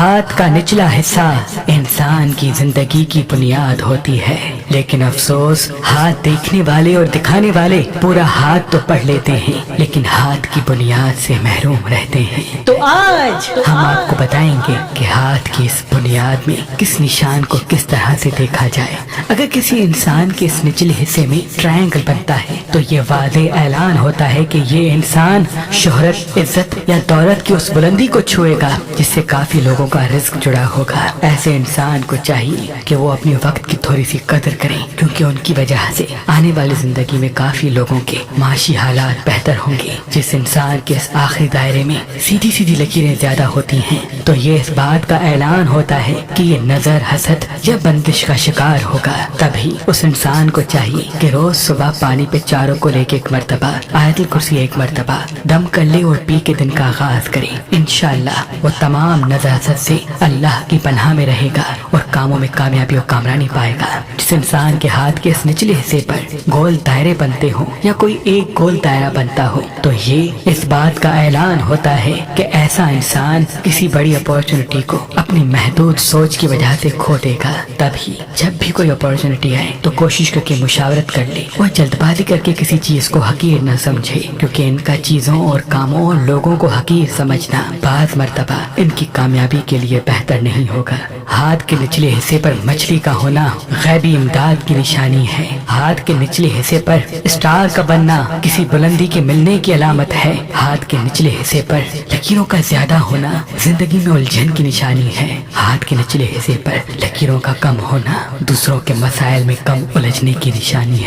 ہاتھ کا نچلا حصہ انسان کی زندگی کی بنیاد ہوتی ہے، لیکن افسوس ہاتھ دیکھنے والے اور دکھانے والے پورا ہاتھ تو پڑھ لیتے ہیں لیکن ہاتھ کی بنیاد سے محروم رہتے ہیں۔ تو آج ہم آپ کو بتائیں گے کہ ہاتھ کی اس بنیاد میں کس نشان کو کس طرح سے دیکھا جائے۔ اگر کسی انسان کے اس نچلے حصے میں ٹرائنگل بنتا ہے تو یہ واضح اعلان ہوتا ہے کہ یہ انسان شہرت، عزت یا دولت کی اس بلندی کو چھوئے گا جس سے کافی لوگوں کا رزق جڑا ہوگا۔ ایسے انسان کو چاہیے کہ وہ اپنے وقت کی تھوڑی سی قدر کریں، کیونکہ ان کی وجہ سے آنے والی زندگی میں کافی لوگوں کے معاشی حالات بہتر ہوں گے۔ جس انسان کے اس آخری دائرے میں سیدھی سیدھی لکیریں زیادہ ہوتی ہیں تو یہ اس بات کا اعلان ہوتا ہے کہ یہ نظر، حسد یا بندش کا شکار ہوگا۔ تبھی اس انسان کو چاہیے کہ روز صبح پانی پہ چاروں کو لے کے ایک مرتبہ آیت الکرسی ایک مرتبہ دم کر لے اور پی کے دن کا آغاز کرے۔ انشاءاللہ وہ تمام نظر حسد سے اللہ کی پناہ میں رہے گا اور کاموں میں کامیابی اور کامرانی پائے گا۔ جس انسان کے ہاتھ کے اس نچلے حصے پر گول دائرے بنتے ہوں یا کوئی ایک گول دائرہ بنتا ہو تو یہ اس بات کا اعلان ہوتا ہے کہ ایسا انسان کسی بڑی اپورچونٹی کو اپنی محدود سوچ کی وجہ سے کھو دے گا۔ تبھی جب بھی کوئی اپورچونٹی آئے تو کوشش کر کے مشاورت کر لے اور جلد بازی کر کے کسی چیز کو حقیر نہ سمجھے، کیونکہ ان کا چیزوں اور کاموں اور لوگوں کو حقیر سمجھنا بعض مرتبہ ان کی کامیابی کے لیے بہتر نہیں ہوگا۔ ہاتھ کے نچلے حصے پر مچھلی کا ہونا غیبی امداد کی نشانی ہے۔ ہاتھ کے نچلے حصے پر اسٹار کا بننا کسی بلندی کے ملنے کی علامت ہے۔ ہاتھ کے نچلے حصے پر لکیروں کا زیادہ ہونا زندگی میں الجھن کی نشانی ہے۔ ہاتھ کے نچلے حصے پر لکیروں کا کم ہونا دوسروں کے مسائل میں کم الجھنے کی نشانی ہے۔